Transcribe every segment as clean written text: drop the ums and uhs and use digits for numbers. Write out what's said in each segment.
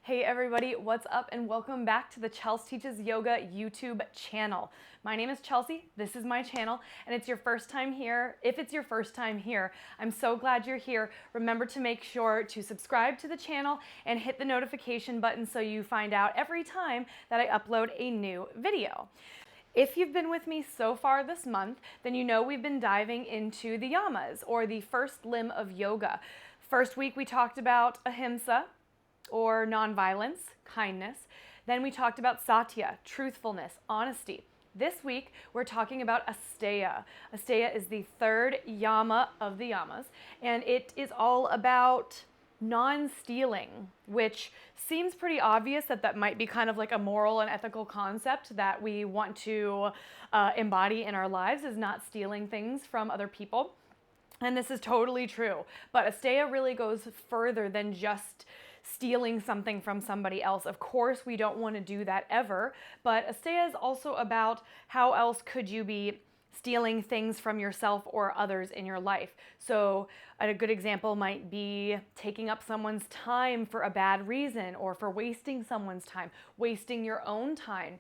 Hey everybody, what's up and welcome back to the Chelsea Teaches Yoga YouTube channel. My name is Chelsea, this is my channel, and it's your first time here. If it's your first time here, I'm so glad you're here. Remember to make sure to subscribe to the channel and hit the notification button so you find out every time that I upload a new video. If you've been with me so far this month, then you know we've been diving into the Yamas, or the first limb of yoga. First week we talked about ahimsa, or nonviolence, kindness. Then we talked about satya, truthfulness, honesty. This week, we're talking about Asteya. Asteya is the third yama of the yamas, and it is all about non-stealing, which seems pretty obvious that might be kind of like a moral and ethical concept that we want to embody in our lives, is not stealing things from other people. And this is totally true. But Asteya really goes further than just stealing something from somebody else. Of course, we don't want to do that ever, but Asteya is also about how else could you be stealing things from yourself or others in your life. So a good example might be taking up someone's time for a bad reason, or for wasting someone's time, wasting your own time,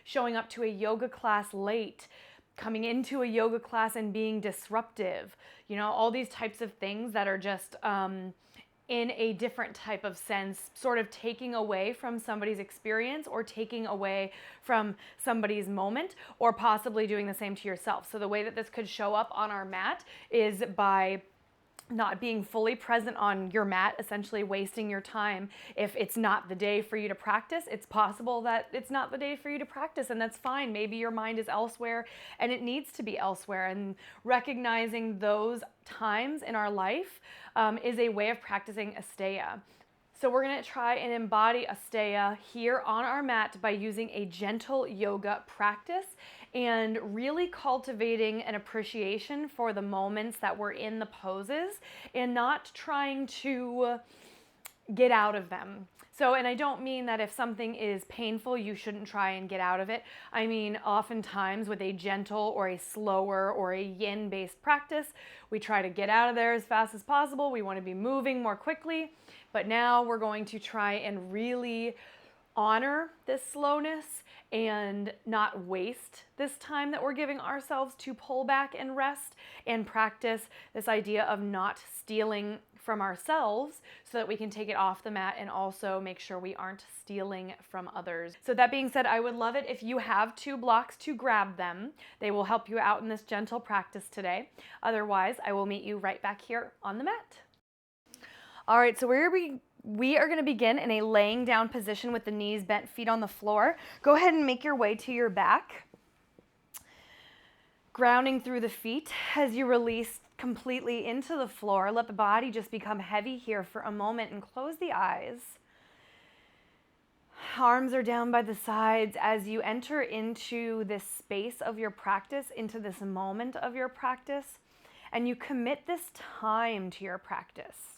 showing up to a yoga class late, coming into a yoga class and being disruptive, all these types of things that are just in a different type of sense, sort of taking away from somebody's experience or taking away from somebody's moment, or possibly doing the same to yourself. So the way that this could show up on our mat is by not being fully present on your mat, essentially wasting your time. If it's not the day for you to practice, it's possible that it's not the day for you to practice, and that's fine. Maybe your mind is elsewhere and it needs to be elsewhere, and recognizing those times in our life is a way of practicing Asteya. So we're going to try and embody Asteya here on our mat by using a gentle yoga practice and really cultivating an appreciation for the moments that we're in the poses and not trying to get out of them. So, and I don't mean that if something is painful, you shouldn't try and get out of it. I mean, oftentimes with a gentle or a slower or a yin-based practice, we try to get out of there as fast as possible. We want to be moving more quickly. But now we're going to try and really honor this slowness and not waste this time that we're giving ourselves to pull back and rest, and practice this idea of not stealing from ourselves so that we can take it off the mat and also make sure we aren't stealing from others. So that being said, I would love it if you have 2 blocks to grab them. They will help you out in this gentle practice today. Otherwise, I will meet you right back here on the mat. All right, so we are going to begin in a laying down position with the knees bent, feet on the floor. Go ahead and make your way to your back. Grounding through the feet as you release completely into the floor. Let the body just become heavy here for a moment and close the eyes. Arms are down by the sides as you enter into this space of your practice, into this moment of your practice, and you commit this time to your practice.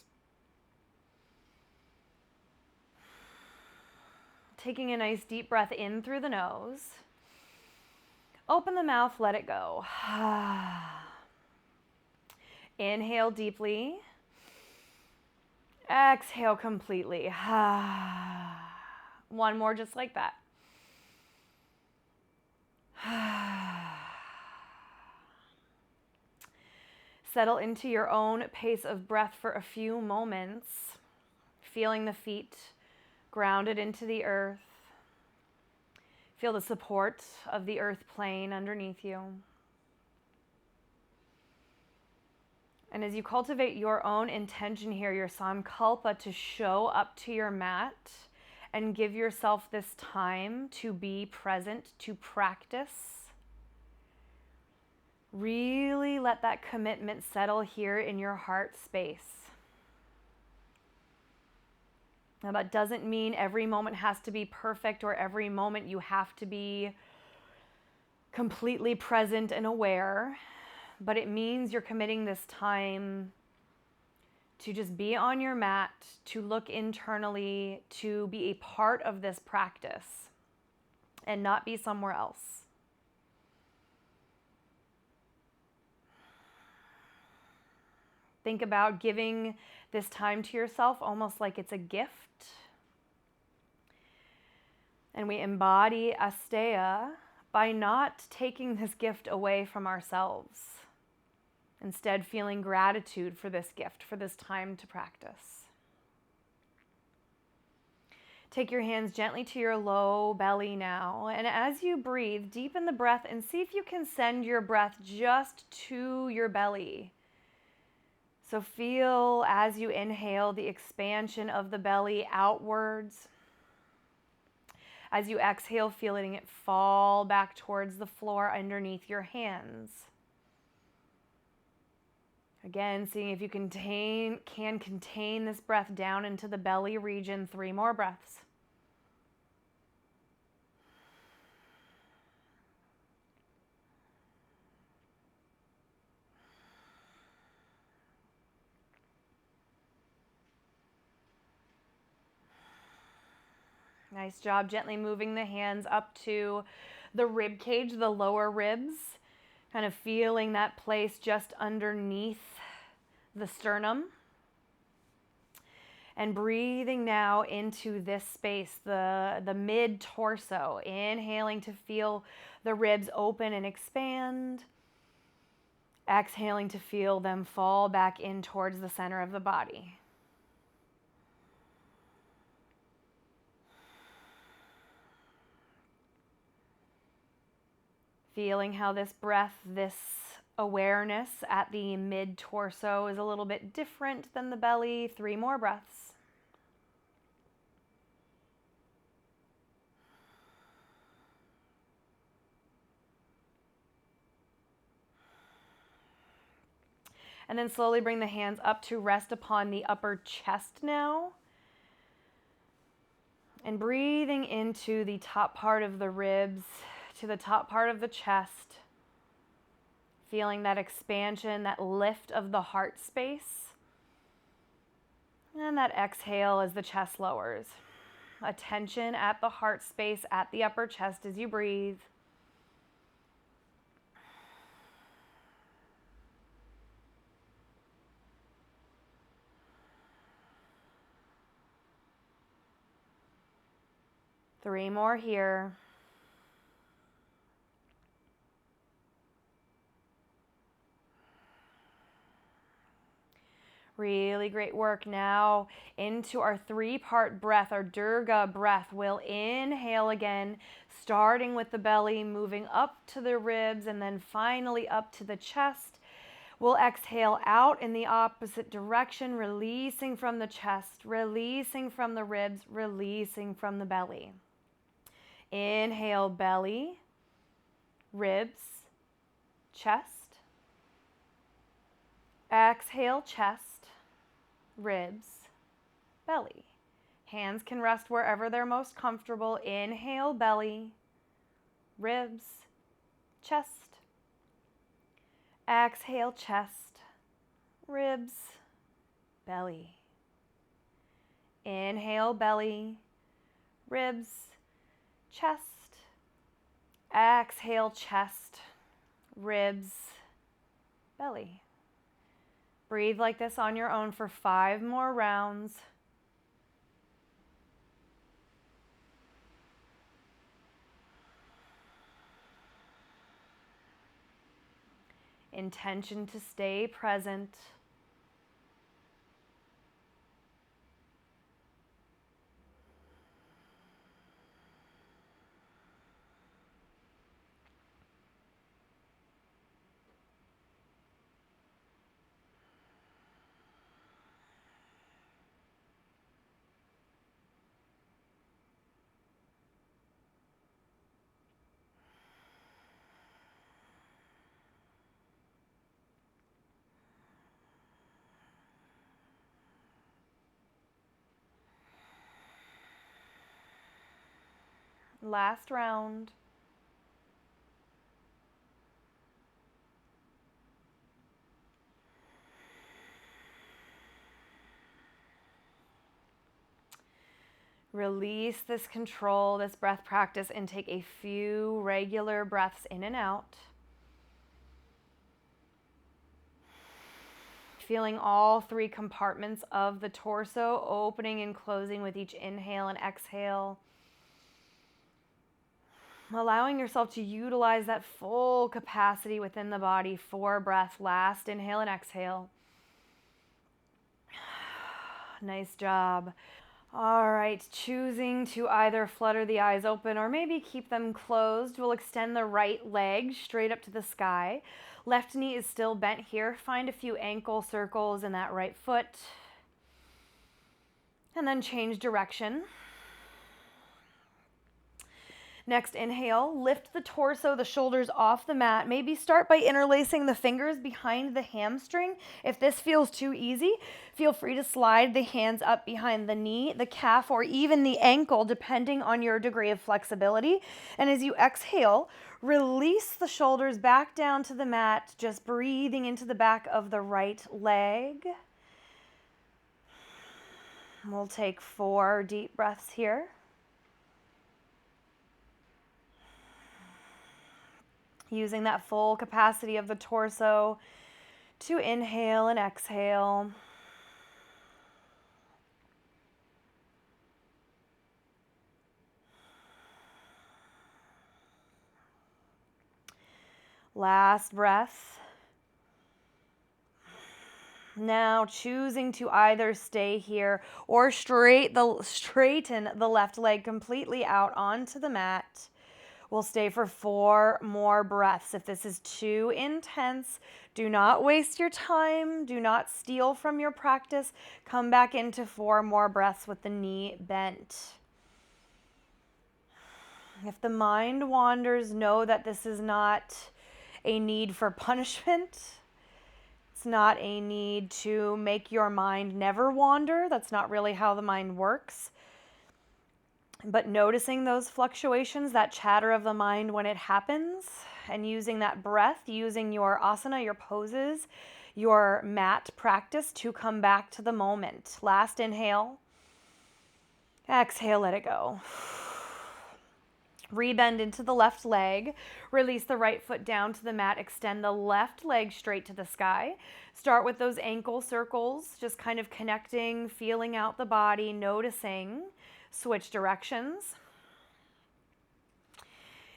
Taking a nice deep breath in through the nose. Open the mouth, let it go. Inhale deeply. Exhale completely. One more just like that. Settle into your own pace of breath for a few moments, feeling the feet grounded into the earth. Feel the support of the earth plane underneath you. And as you cultivate your own intention here, your sankalpa, to show up to your mat and give yourself this time to be present, to practice, really let that commitment settle here in your heart space. Now, that doesn't mean every moment has to be perfect, or every moment you have to be completely present and aware, but it means you're committing this time to just be on your mat, to look internally, to be a part of this practice and not be somewhere else. Think about giving this time to yourself almost like it's a gift. And we embody Asteya by not taking this gift away from ourselves. Instead, feeling gratitude for this gift, for this time to practice. Take your hands gently to your low belly now. And as you breathe, deepen the breath and see if you can send your breath just to your belly. So feel as you inhale the expansion of the belly outwards. As you exhale, feeling it fall back towards the floor underneath your hands. Again, seeing if you can contain this breath down into the belly region. 3 more breaths. Nice job, gently moving the hands up to the rib cage, the lower ribs, kind of feeling that place just underneath the sternum. And breathing now into this space, the mid-torso, inhaling to feel the ribs open and expand. Exhaling to feel them fall back in towards the center of the body. Feeling how this breath, this awareness at the mid-torso is a little bit different than the belly. 3 more breaths. And then slowly bring the hands up to rest upon the upper chest now. And breathing into the top part of the ribs, to the top part of the chest. Feeling that expansion, that lift of the heart space. And that exhale as the chest lowers. Attention at the heart space, at the upper chest as you breathe. Three more here. Really great work. Now into our 3-part breath, our Durga breath. We'll inhale again, starting with the belly, moving up to the ribs, and then finally up to the chest. We'll exhale out in the opposite direction, releasing from the chest, releasing from the ribs, releasing from the belly. Inhale, belly, ribs, chest. Exhale, chest, ribs, belly. Hands can rest wherever they're most comfortable. Inhale, belly, ribs, chest. Exhale, chest, ribs, belly. Inhale, belly, ribs, chest. Exhale, chest, ribs, belly. Breathe like this on your own for 5 more rounds. Intention to stay present. Last round. Release this control, this breath practice, and take a few regular breaths in and out. Feeling all 3 compartments of the torso opening and closing with each inhale and exhale. Allowing yourself to utilize that full capacity within the body. 4 breaths. Last inhale and exhale. Nice job. All right, choosing to either flutter the eyes open or maybe keep them closed. We'll extend the right leg straight up to the sky. Left knee is still bent here. Find a few ankle circles in that right foot. And then change direction. Next, inhale, lift the torso, the shoulders off the mat. Maybe start by interlacing the fingers behind the hamstring. If this feels too easy, feel free to slide the hands up behind the knee, the calf, or even the ankle, depending on your degree of flexibility. And as you exhale, release the shoulders back down to the mat, just breathing into the back of the right leg. We'll take 4 deep breaths here. Using that full capacity of the torso to inhale and exhale. Last breath. Now choosing to either stay here or straighten the left leg completely out onto the mat. We'll stay for 4 more breaths. If this is too intense, do not waste your time. Do not steal from your practice. Come back into 4 more breaths with the knee bent. If the mind wanders, know that this is not a need for punishment. It's not a need to make your mind never wander. That's not really how the mind works. But noticing those fluctuations, that chatter of the mind when it happens, and using that breath, using your asana, your poses, your mat practice to come back to the moment. Last inhale. Exhale, let it go. Rebend into the left leg. Release the right foot down to the mat. Extend the left leg straight to the sky. Start with those ankle circles, just kind of connecting, feeling out the body, noticing. Switch directions.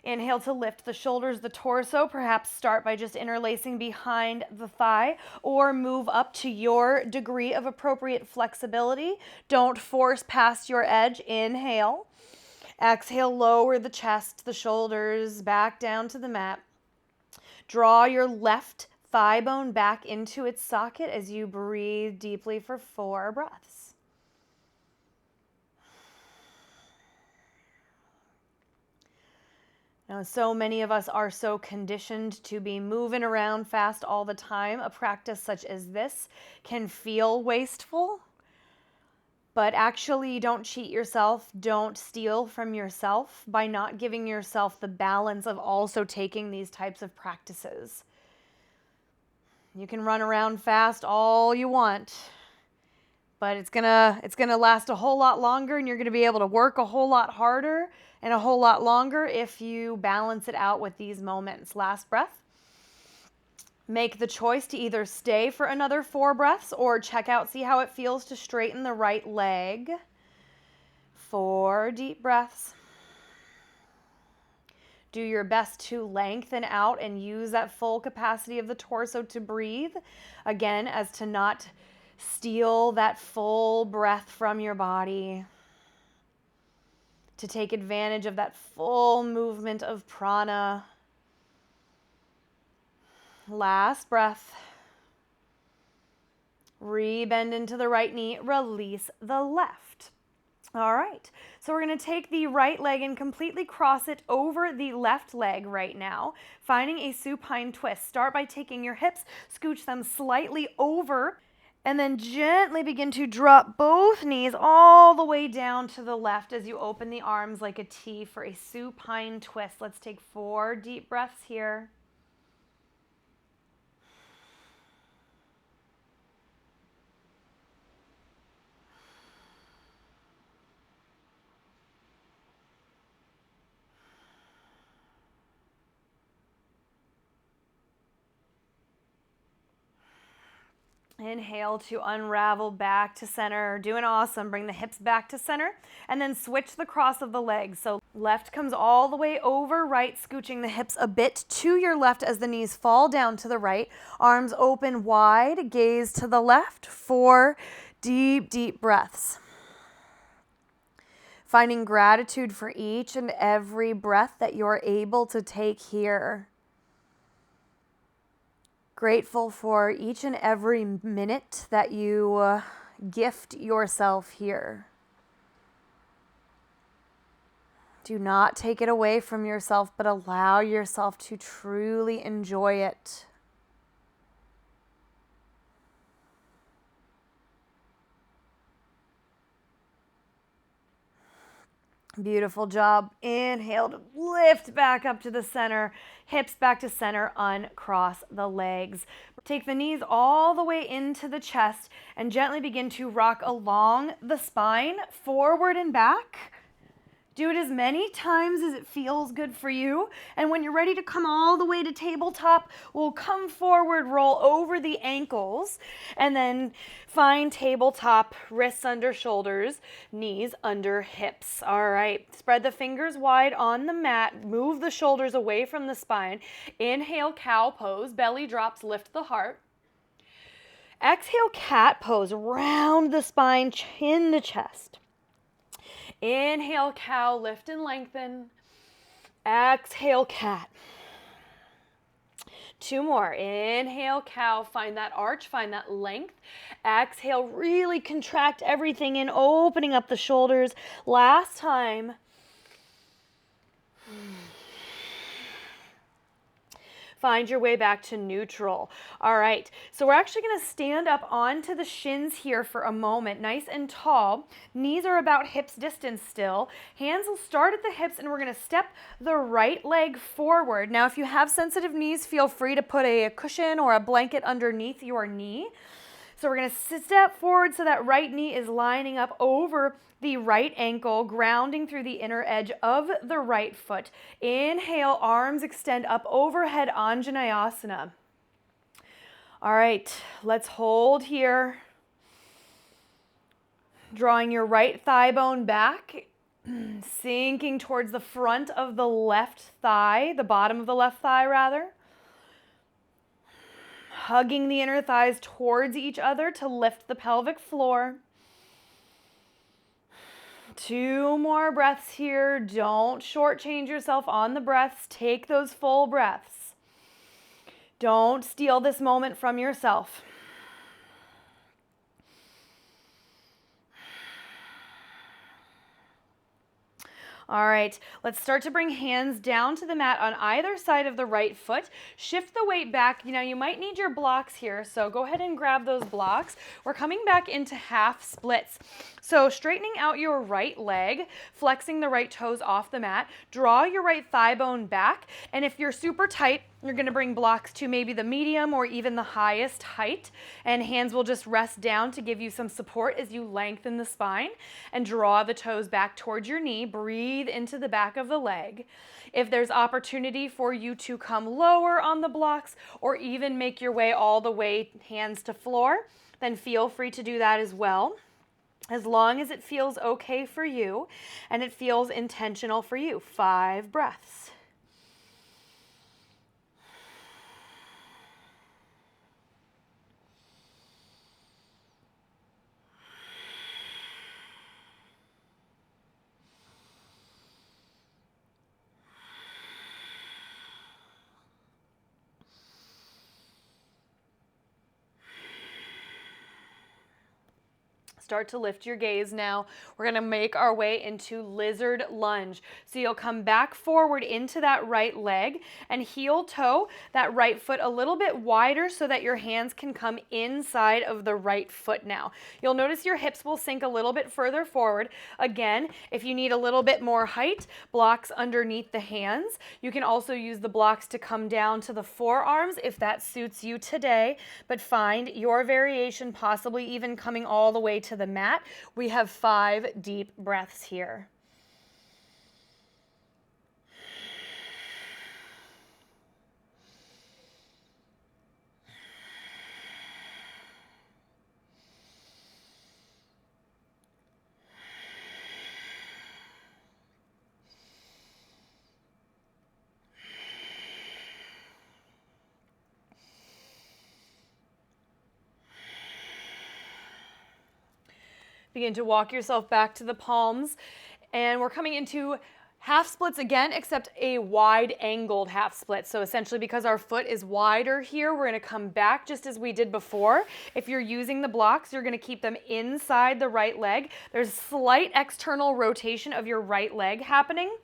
Inhale to lift the shoulders, the torso. Perhaps start by just interlacing behind the thigh or move up to your degree of appropriate flexibility. Don't force past your edge. Inhale. Exhale, lower the chest, the shoulders back down to the mat. Draw your left thigh bone back into its socket as you breathe deeply for 4 breaths. Now, so many of us are so conditioned to be moving around fast all the time. A practice such as this can feel wasteful, but actually don't cheat yourself. Don't steal from yourself by not giving yourself the balance of also taking these types of practices. You can run around fast all you want, but it's gonna last a whole lot longer, and you're gonna be able to work a whole lot harder and a whole lot longer if you balance it out with these moments. Last breath. Make the choice to either stay for another 4 breaths or check out, see how it feels to straighten the right leg. 4 deep breaths. Do your best to lengthen out and use that full capacity of the torso to breathe. Again, as to not steal that full breath from your body. To take advantage of that full movement of prana. Last breath. Rebend into the right knee, release the left. All right, so we're going to take the right leg and completely cross it over the left leg right now, finding a supine twist. Start by taking your hips, scooch them slightly over, and then gently begin to drop both knees all the way down to the left as you open the arms like a T for a supine twist. Let's take 4 deep breaths here. Inhale to unravel back to center. Doing awesome. Bring the hips back to center and then switch the cross of the legs. So left comes all the way over right, scooching the hips a bit to your left as the knees fall down to the right. Arms open wide, gaze to the left. 4 deep, deep breaths. Finding gratitude for each and every breath that you're able to take here. Grateful for each and every minute that you gift yourself here. Do not take it away from yourself, but allow yourself to truly enjoy it. Beautiful job. Inhale to lift back up to the center, hips back to center, uncross the legs. Take the knees all the way into the chest and gently begin to rock along the spine, forward and back. Do it as many times as it feels good for you. And when you're ready to come all the way to tabletop, we'll come forward, roll over the ankles, and then find tabletop, wrists under shoulders, knees under hips. All right, spread the fingers wide on the mat, move the shoulders away from the spine. Inhale, cow pose, belly drops, lift the heart. Exhale, cat pose, round the spine, chin to chest. Inhale, cow, lift and lengthen. Exhale, cat. 2 more. Inhale, cow, find that arch, find that length. Exhale, really contract everything in, opening up the shoulders. Last time. Find your way back to neutral. All right, so we're actually gonna stand up onto the shins here for a moment, nice and tall. Knees are about hips distance still. Hands will start at the hips and we're gonna step the right leg forward. Now, if you have sensitive knees, feel free to put a cushion or a blanket underneath your knee. So we're gonna step forward so that right knee is lining up over the right ankle, grounding through the inner edge of the right foot. Inhale, arms extend up overhead, Anjaneyasana. All right, let's hold here. Drawing your right thigh bone back, sinking towards the front of the left thigh, the bottom of the left thigh rather. Hugging the inner thighs towards each other to lift the pelvic floor. 2 more breaths here. Don't shortchange yourself on the breaths. Take those full breaths. Don't steal this moment from yourself. All right, let's start to bring hands down to the mat on either side of the right foot. Shift the weight back. You know, you might need your blocks here, so go ahead and grab those blocks. We're coming back into half splits. So straightening out your right leg, flexing the right toes off the mat, draw your right thigh bone back, and if you're super tight, you're gonna bring blocks to maybe the medium or even the highest height, and hands will just rest down to give you some support as you lengthen the spine and draw the toes back towards your knee. Breathe into the back of the leg. If there's opportunity for you to come lower on the blocks or even make your way all the way hands to floor, then feel free to do that as well, as long as it feels okay for you and it feels intentional for you. 5 breaths. Start to lift your gaze now. We're gonna make our way into lizard lunge. So you'll come back forward into that right leg and heel toe that right foot a little bit wider so that your hands can come inside of the right foot now. You'll notice your hips will sink a little bit further forward. Again, if you need a little bit more height, blocks underneath the hands. You can also use the blocks to come down to the forearms if that suits you today, but find your variation, possibly even coming all the way to the mat. We have 5 deep breaths here. Begin to walk yourself back to the palms. And we're coming into half splits again, except a wide angled half split. So essentially because our foot is wider here, we're gonna come back just as we did before. If you're using the blocks, you're gonna keep them inside the right leg. There's slight external rotation of your right leg happening.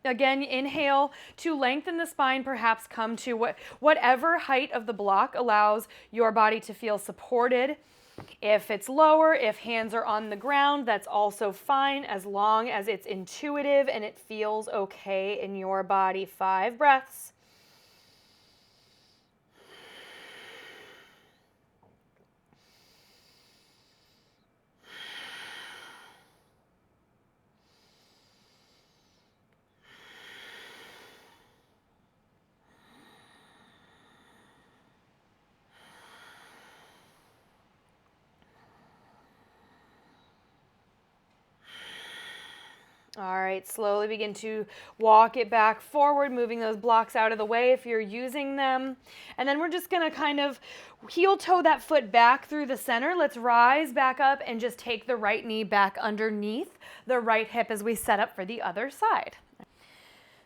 Again, inhale to lengthen the spine, perhaps come to whatever height of the block allows your body to feel supported. If it's lower, if hands are on the ground, that's also fine as long as it's intuitive and it feels okay in your body. 5 breaths. All right, slowly begin to walk it back forward, moving those blocks out of the way if you're using them. And then we're just gonna kind of heel toe that foot back through the center. Let's rise back up and just take the right knee back underneath the right hip as we set up for the other side.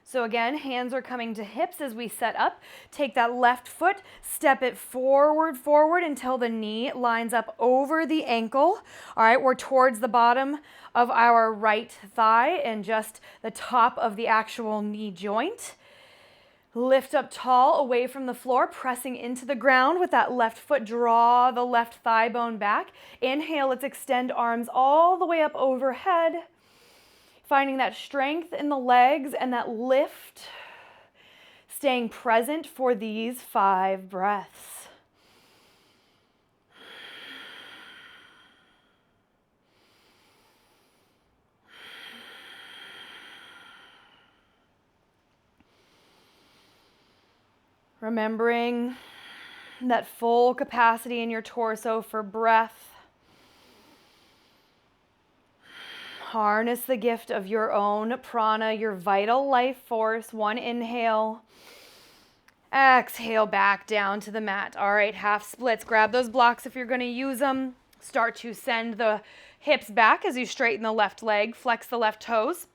So again, hands are coming to hips as we set up. Take that left foot, step it forward until the knee lines up over the ankle. All right, we're towards the bottom of our right thigh and just the top of the actual knee joint. Lift up tall away from the floor, pressing into the ground with that left foot. Draw the left thigh bone back. Inhale, let's extend arms all the way up overhead. Finding that strength in the legs and that lift, staying present for these 5 breaths. Remembering that full capacity in your torso for breath. Harness the gift of your own prana, your vital life force. 1 inhale. Exhale back down to the mat. All right, half splits. Grab those blocks if you're going to use them. Start to send the hips back as you straighten the left leg. Flex the left toes.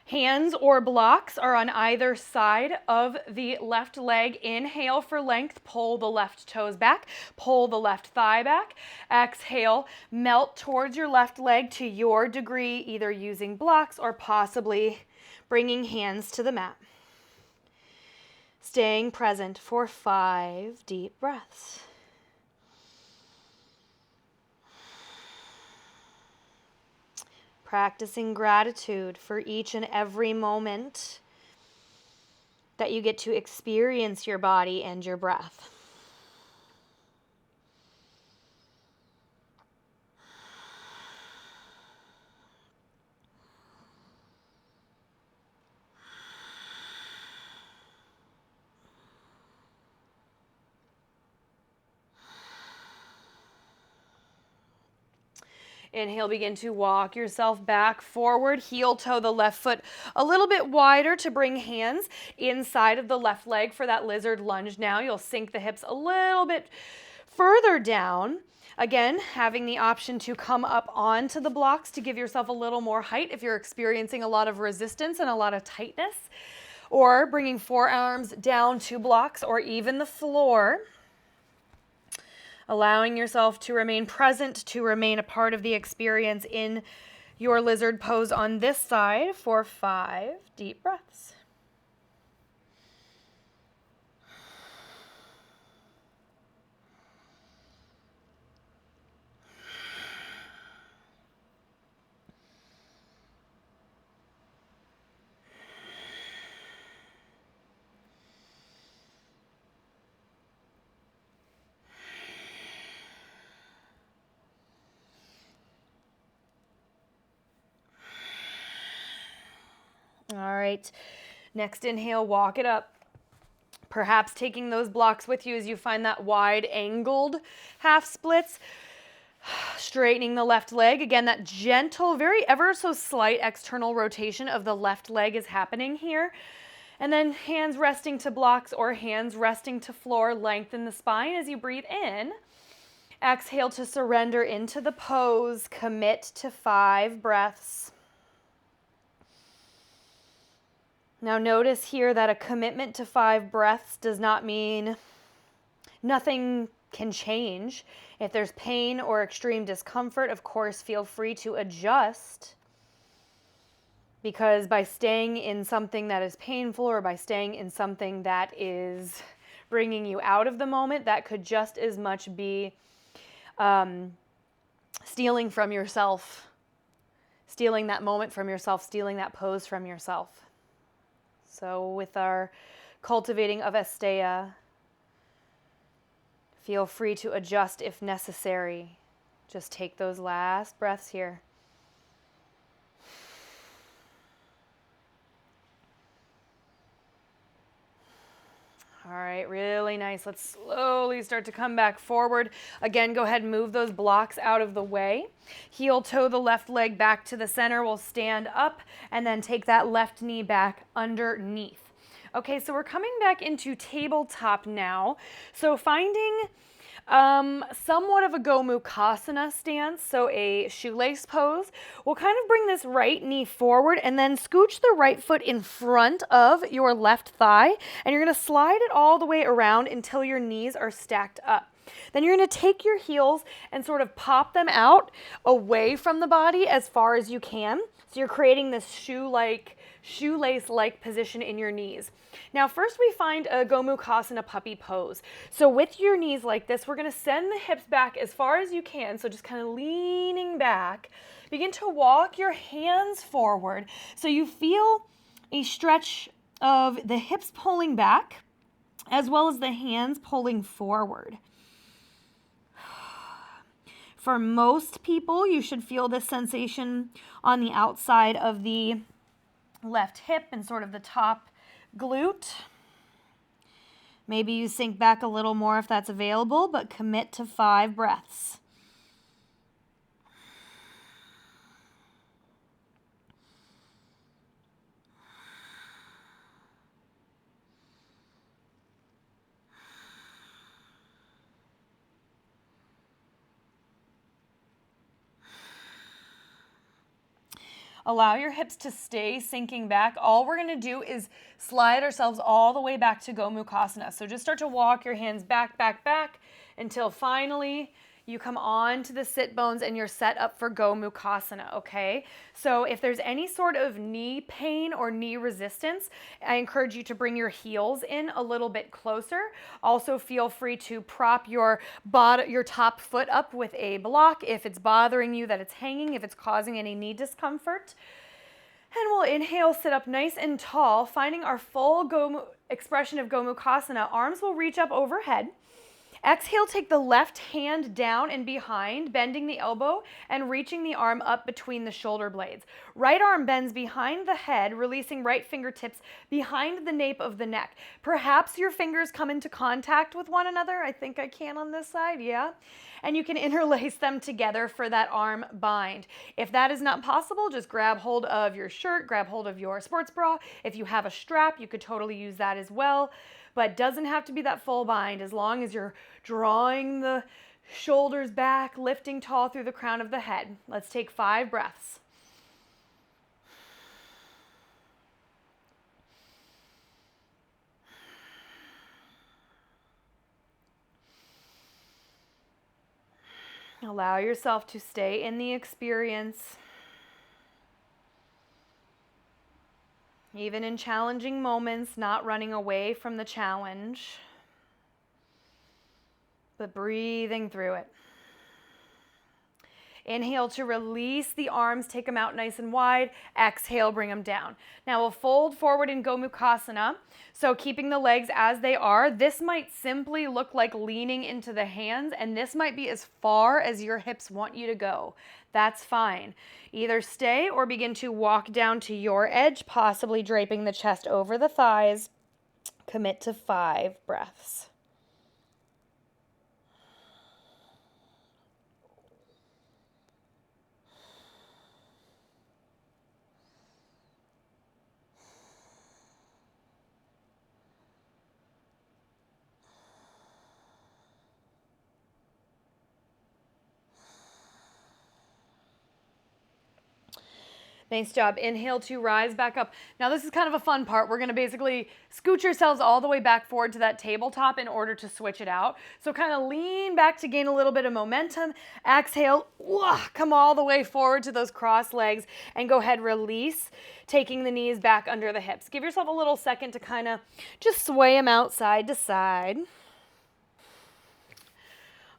Hands or blocks are on either side of the left leg. Inhale for length, pull the left toes back, pull the left thigh back. Exhale, melt towards your left leg to your degree, either using blocks or possibly bringing hands to the mat. Staying present for 5 deep breaths. Practicing gratitude for each and every moment that you get to experience your body and your breath. Inhale, begin to walk yourself back forward. Heel toe the left foot a little bit wider to bring hands inside of the left leg for that lizard lunge. Now you'll sink the hips a little bit further down. Again, having the option to come up onto the blocks to give yourself a little more height if you're experiencing a lot of resistance and a lot of tightness, or bringing forearms down to blocks or even the floor. Allowing yourself to remain present, to remain a part of the experience in your lizard pose on this side for 5 deep breaths. All right, next inhale, walk it up. Perhaps taking those blocks with you as you find that wide angled half splits. Straightening the left leg. Again, that gentle, very ever so slight external rotation of the left leg is happening here. And then hands resting to blocks or hands resting to floor. Lengthen the spine as you breathe in. Exhale to surrender into the pose. Commit to 5 breaths. Now notice here that a commitment to 5 breaths does not mean nothing can change. If there's pain or extreme discomfort, of course, feel free to adjust. Because by staying in something that is painful or by staying in something that is bringing you out of the moment, that could just as much be stealing from yourself, stealing that moment from yourself, stealing that pose from yourself. So with our cultivating of Asteya, feel free to adjust if necessary. Just take those last breaths here. All right, really nice. Let's slowly start to come back forward. Again, go ahead and move those blocks out of the way. Heel toe the left leg back to the center. We'll stand up and then take that left knee back underneath. Okay, so we're coming back into tabletop now. So finding somewhat of a Gomukhasana stance, so a shoelace pose. We'll kind of bring this right knee forward and then scooch the right foot in front of your left thigh, and you're going to slide it all the way around until your knees are stacked up. Then you're going to take your heels and sort of pop them out away from the body as far as you can. So you're creating this shoelace-like position in your knees. Now, first we find a Gomukhasana puppy pose. So with your knees like this, we're going to send the hips back as far as you can. So just kind of leaning back. Begin to walk your hands forward. So you feel a stretch of the hips pulling back as well as the hands pulling forward. For most people, you should feel this sensation on the outside of the left hip and sort of the top glute. Maybe you sink back a little more if that's available, but commit to 5 breaths. Allow your hips to stay sinking back. All we're going to do is slide ourselves all the way back to Gomukhasana. So just start to walk your hands back, back, back until finally you come on to the sit bones and you're set up for Gomukhasana, okay? So if there's any sort of knee pain or knee resistance, I encourage you to bring your heels in a little bit closer. Also feel free to prop your top foot up with a block if it's bothering you that it's hanging, if it's causing any knee discomfort. And we'll inhale, sit up nice and tall, finding our full expression of Gomukhasana. Arms will reach up overhead. Exhale, take the left hand down and behind, bending the elbow and reaching the arm up between the shoulder blades. Right arm bends behind the head, releasing right fingertips behind the nape of the neck. Perhaps your fingers come into contact with one another. I think I can on this side, yeah. And you can interlace them together for that arm bind. If that is not possible, just grab hold of your shirt, grab hold of your sports bra. If you have a strap, you could totally use that as well. But doesn't have to be that full bind as long as you're drawing the shoulders back, lifting tall through the crown of the head. Let's take 5 breaths. Allow yourself to stay in the experience. Even in challenging moments, not running away from the challenge, but breathing through it. Inhale to release the arms, take them out nice and wide. Exhale, bring them down. Now we'll fold forward in Gomukhasana. So keeping the legs as they are, this might simply look like leaning into the hands, and this might be as far as your hips want you to go. That's fine. Either stay or begin to walk down to your edge, possibly draping the chest over the thighs. Commit to 5 breaths. Nice job. Inhale to rise back up. Now this is kind of a fun part. We're going to basically scoot yourselves all the way back forward to that tabletop in order to switch it out. So kind of lean back to gain a little bit of momentum. Exhale, come all the way forward to those cross legs and go ahead, release, taking the knees back under the hips. Give yourself a little second to kind of just sway them out side to side.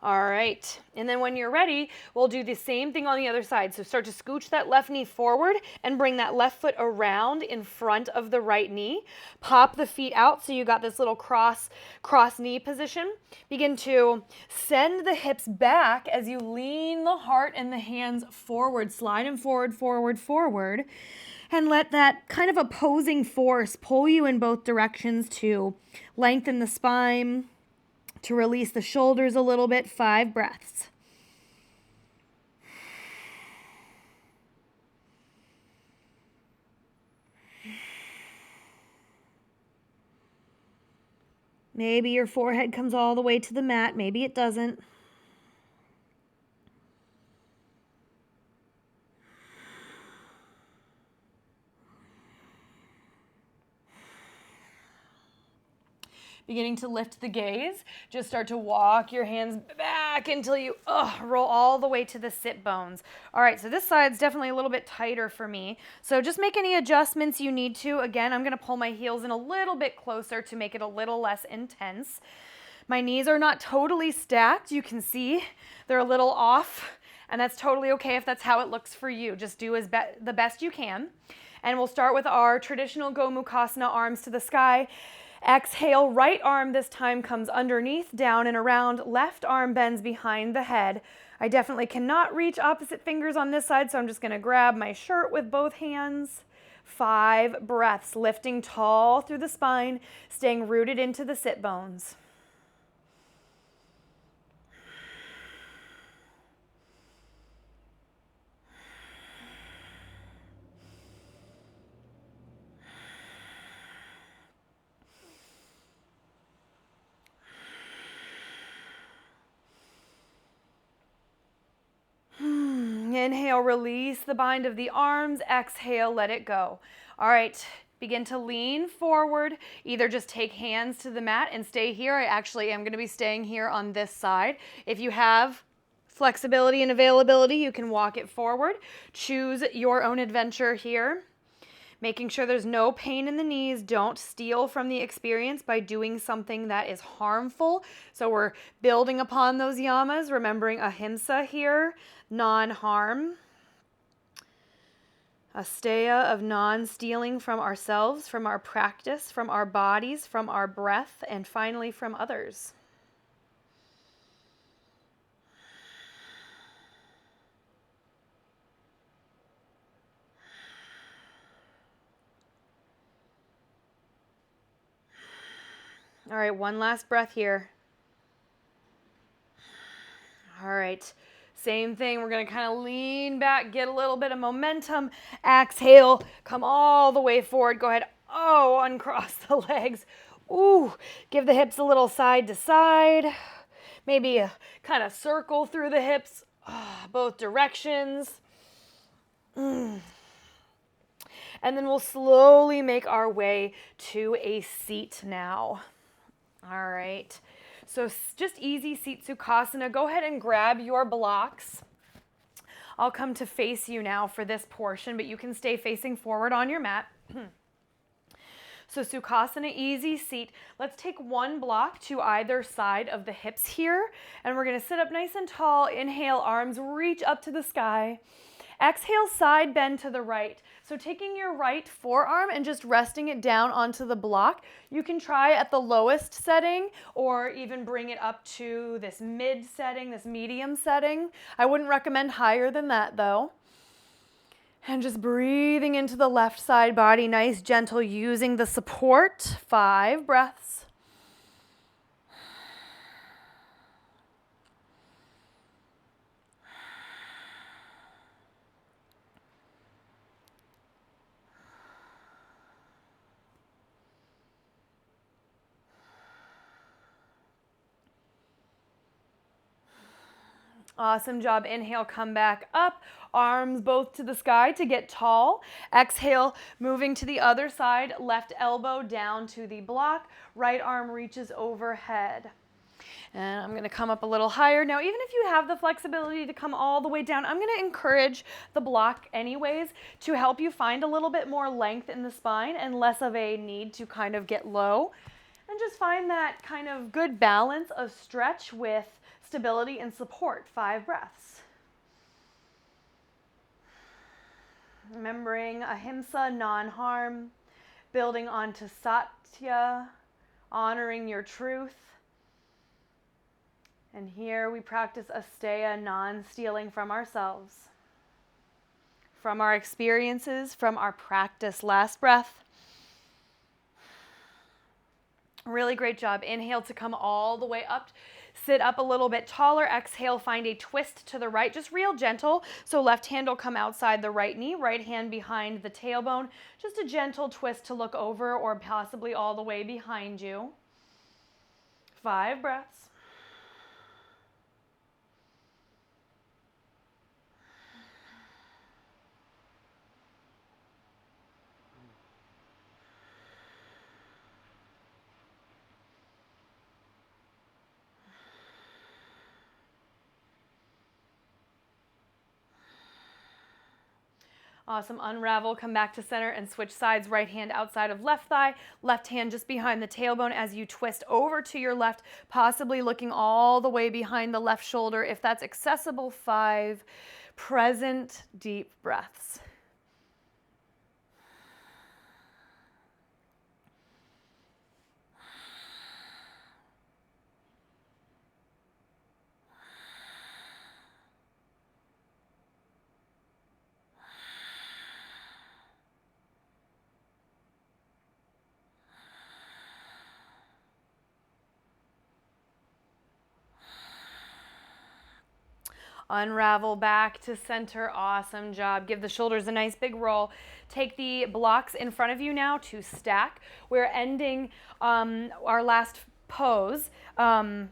All right, and then when you're ready, we'll do the same thing on the other side. So start to scooch that left knee forward and bring that left foot around in front of the right knee. Pop the feet out so you got this little cross knee position. Begin to send the hips back as you lean the heart and the hands forward. Slide them forward, forward, forward. And let that kind of opposing force pull you in both directions to lengthen the spine, to release the shoulders a little bit. 5 breaths. Maybe your forehead comes all the way to the mat. Maybe it doesn't. Beginning to lift the gaze. Just start to walk your hands back until you roll all the way to the sit bones. All right, so this side's definitely a little bit tighter for me. So just make any adjustments you need to. Again, I'm gonna pull my heels in a little bit closer to make it a little less intense. My knees are not totally stacked. You can see they're a little off, and that's totally okay if that's how it looks for you. Just do the best you can. And we'll start with our traditional Gomukhasana, arms to the sky. Exhale, right arm this time comes underneath, down and around. Left arm bends behind the head. I definitely cannot reach opposite fingers on this side, so I'm just gonna grab my shirt with both hands. 5 breaths, lifting tall through the spine, staying rooted into the sit bones. Inhale, release the bind of the arms. Exhale, let it go. All right, begin to lean forward. Either just take hands to the mat and stay here. I actually am going to be staying here on this side. If you have flexibility and availability, you can walk it forward. Choose your own adventure here. Making sure there's no pain in the knees. Don't steal from the experience by doing something that is harmful. So we're building upon those yamas, remembering ahimsa here, non-harm. Asteya of non-stealing from ourselves, from our practice, from our bodies, from our breath, and finally from others. All right, one last breath here. All right, same thing. We're gonna kind of lean back, get a little bit of momentum. Exhale, come all the way forward. Go ahead, uncross the legs. Ooh, give the hips a little side to side. Maybe a kind of circle through the hips, both directions. And then we'll slowly make our way to a seat now. All right, so just easy seat Sukhasana. Go ahead and grab your blocks. I'll come to face you now for this portion, but you can stay facing forward on your mat. So Sukhasana, easy seat. Let's take one block to either side of the hips here, and we're gonna sit up nice and tall. Inhale, arms reach up to the sky. Exhale, side bend to the right. So taking your right forearm and just resting it down onto the block. You can try at the lowest setting or even bring it up to this mid setting, this medium setting. I wouldn't recommend higher than that though. And just breathing into the left side body, nice, gentle, using the support. 5 breaths. Awesome job. Inhale, come back up. Arms both to the sky to get tall. Exhale, moving to the other side. Left elbow down to the block. Right arm reaches overhead. And I'm going to come up a little higher. Now, even if you have the flexibility to come all the way down, I'm going to encourage the block anyways to help you find a little bit more length in the spine and less of a need to kind of get low. And just find that kind of good balance of stretch with stability and support. 5 breaths. Remembering ahimsa, non-harm, building onto satya, honoring your truth. And here we practice Asteya, non-stealing from ourselves, from our experiences, from our practice. Last breath. Really great job. Inhale to come all the way up. Sit up a little bit taller. Exhale, find a twist to the right, just real gentle. So left hand will come outside the right knee, right hand behind the tailbone. Just a gentle twist to look over or possibly all the way behind you. 5 breaths. Awesome. Unravel, come back to center and switch sides. Right hand outside of left thigh, left hand just behind the tailbone as you twist over to your left, possibly looking all the way behind the left shoulder if that's accessible. 5 present deep breaths. Unravel back to center. Awesome job. Give the shoulders a nice big roll. Take the blocks in front of you now to stack. We're ending our last pose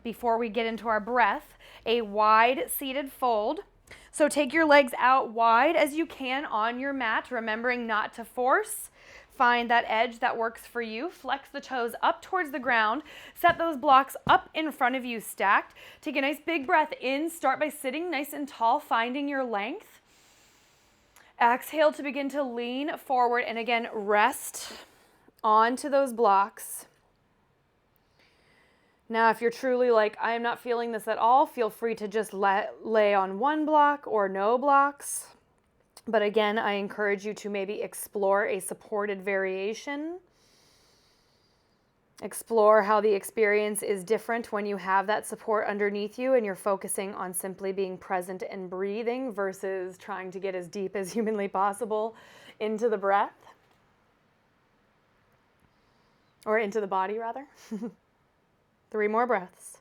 before we get into our breath. A wide seated fold. So take your legs out wide as you can on your mat, remembering not to force. Find that edge that works for you. Flex the toes up towards the ground. Set those blocks up in front of you stacked. Take a nice big breath in. Start by sitting nice and tall, finding your length. Exhale to begin to lean forward and again, rest onto those blocks. Now, if you're truly like, I am not feeling this at all, feel free to just lay on one block or no blocks. But again, I encourage you to maybe explore a supported variation. Explore how the experience is different when you have that support underneath you and you're focusing on simply being present and breathing versus trying to get as deep as humanly possible into the breath. Or into the body, rather. 3 more breaths.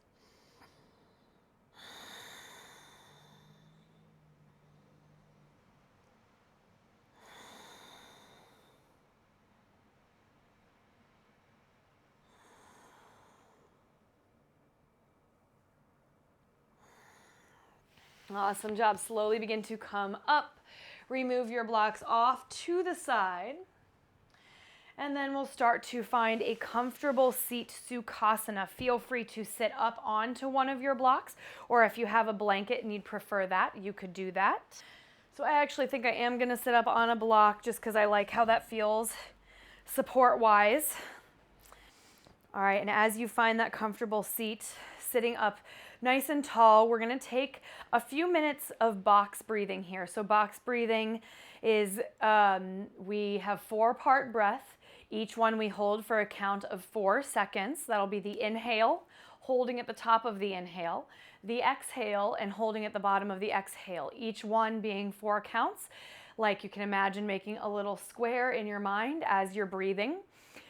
Awesome job. Slowly begin to come up. Remove your blocks off to the side. And then we'll start to find a comfortable seat Sukhasana. Feel free to sit up onto one of your blocks, or if you have a blanket and you'd prefer that, you could do that. So I actually think I am going to sit up on a block just because I like how that feels support-wise. All right, and as you find that comfortable seat, sitting up nice and tall, we're going to take a few minutes of box breathing here. So box breathing is, we have 4-part breath. Each one we hold for a count of 4 seconds. That'll be the inhale, holding at the top of the inhale, the exhale, and holding at the bottom of the exhale. Each one being 4 counts, like you can imagine making a little square in your mind as you're breathing.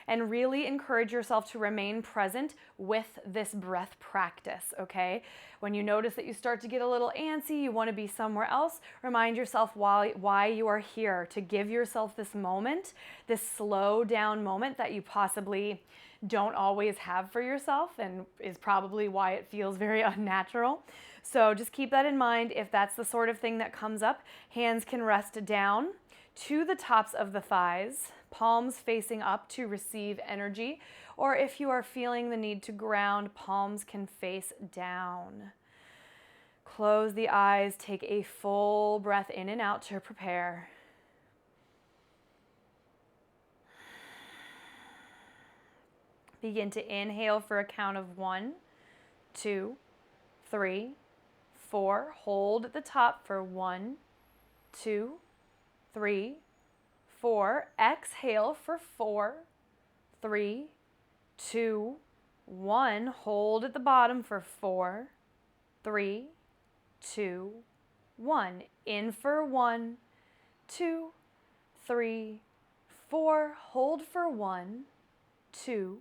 and really encourage yourself to remain present with this breath practice, okay? When you notice that you start to get a little antsy, you want to be somewhere else, remind yourself why you are here, to give yourself this moment, this slow down moment that you possibly don't always have for yourself and is probably why it feels very unnatural. So just keep that in mind. If that's the sort of thing that comes up, hands can rest down to the tops of the thighs, palms facing up to receive energy, or if you are feeling the need to ground, palms can face down. Close the eyes, take a full breath in and out to prepare. Begin to inhale for a count of 1, 2, 3, 4. Hold at the top for 1, 2, 3, 4. Exhale for 4, 3, 2, 1. Hold at the bottom for 4, 3, 2, 1. In for 1, 2, 3, 4. Hold for 1, 2,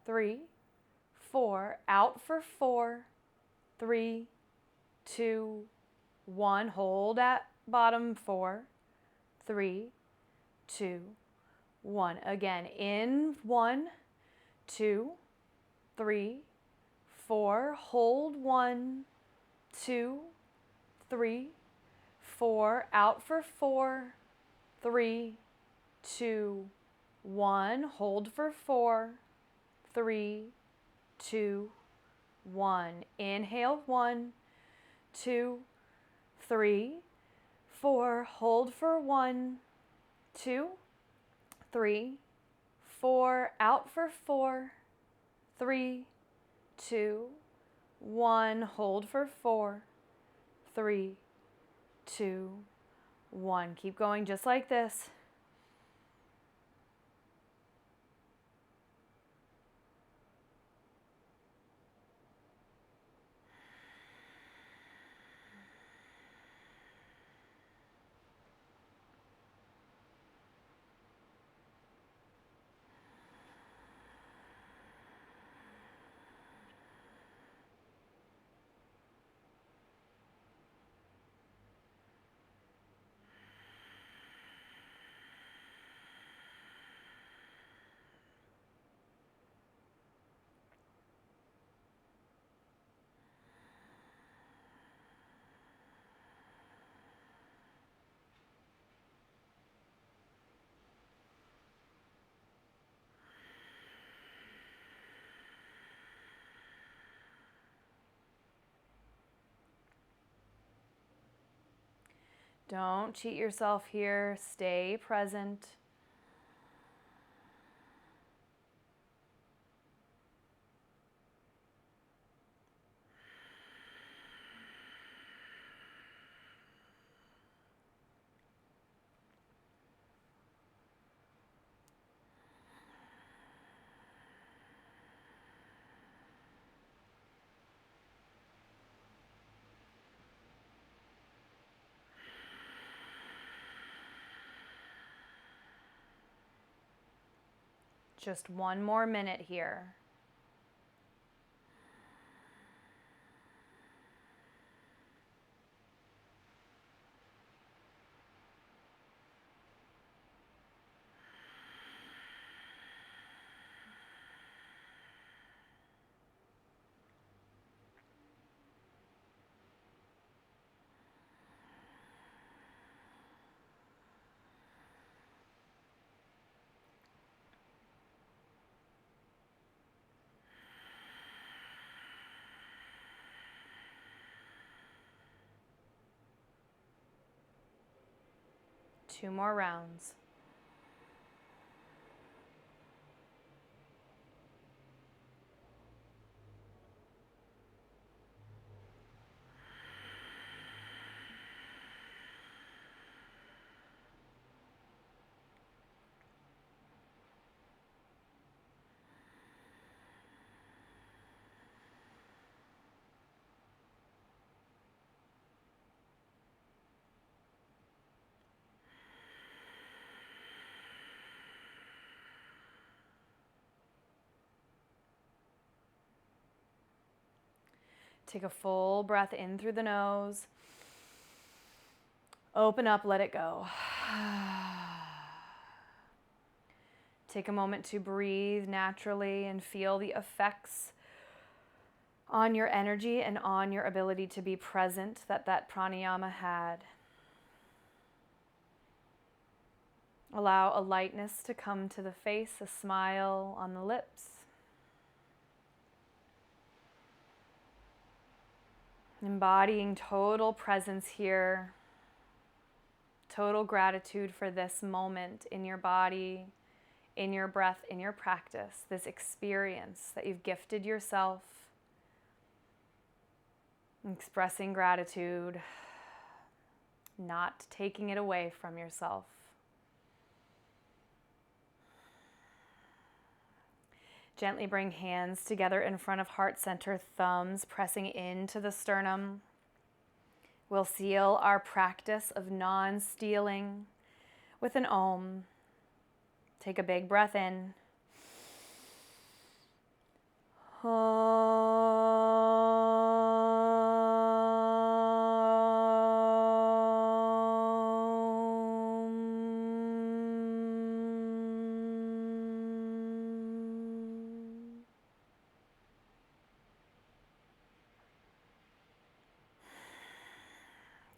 3, 4. Out for 4, 3, 2, 1. Hold at bottom 4, 3, 2, 1. Again, in 1, 2, 3, 4. Hold 1, 2, 3, 4. Out for 4, 3, 2, 1. Hold for 4, 3, 2, 1. Inhale 1, 2, 3, 4. Hold for 1, 2, 3, 4. Out for 4, 3, 2, 1. Hold for 4, 3, 2, 1. Keep going just like this. Don't cheat yourself here. Stay present. Just one more minute here. Two more rounds. Take a full breath in through the nose. Open up, let it go. Take a moment to breathe naturally and feel the effects on your energy and on your ability to be present that pranayama had. Allow a lightness to come to the face, a smile on the lips. Embodying total presence here, total gratitude for this moment in your body, in your breath, in your practice, this experience that you've gifted yourself. Expressing gratitude, not taking it away from yourself. Gently bring hands together in front of heart center, thumbs pressing into the sternum. We'll seal our practice of non-stealing with an Om. Take a big breath in.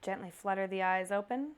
Gently flutter the eyes open.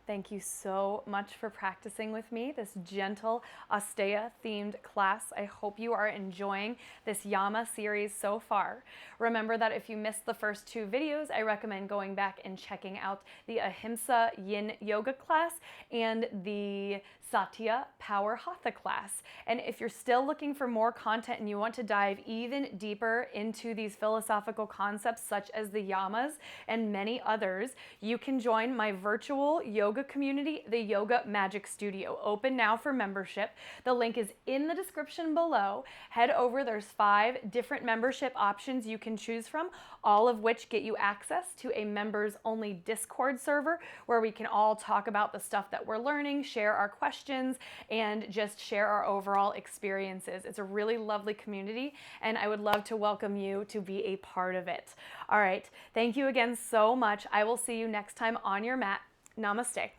Thank you so much for practicing with me this gentle Asteya themed class. I hope you are enjoying this Yama series so far. Remember that if you missed the first 2 videos, I recommend going back and checking out the Ahimsa Yin Yoga class and the Satya Power Hatha class. And if you're still looking for more content and you want to dive even deeper into these philosophical concepts such as the Yamas and many others, you can join my virtual yoga community, the Yoga Magic Studio, open now for membership. The link is in the description below. Head over, there's 5 different membership options you can choose from, all of which get you access to a members only Discord server where we can all talk about the stuff that we're learning, share our questions, and just share our overall experiences. It's a really lovely community and I would love to welcome you to be a part of it. All right, thank you again so much. I will see you next time on your mat. Namaste.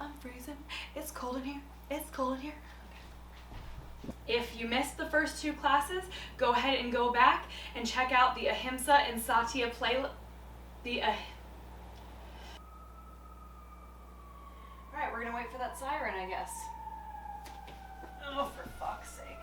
I'm freezing, it's cold in here, it's cold in here. If you missed the first 2 classes, go ahead and go back and check out the Ahimsa and Satya playlist. Alright, we're gonna wait for that siren, I guess. Oh, for fuck's sake.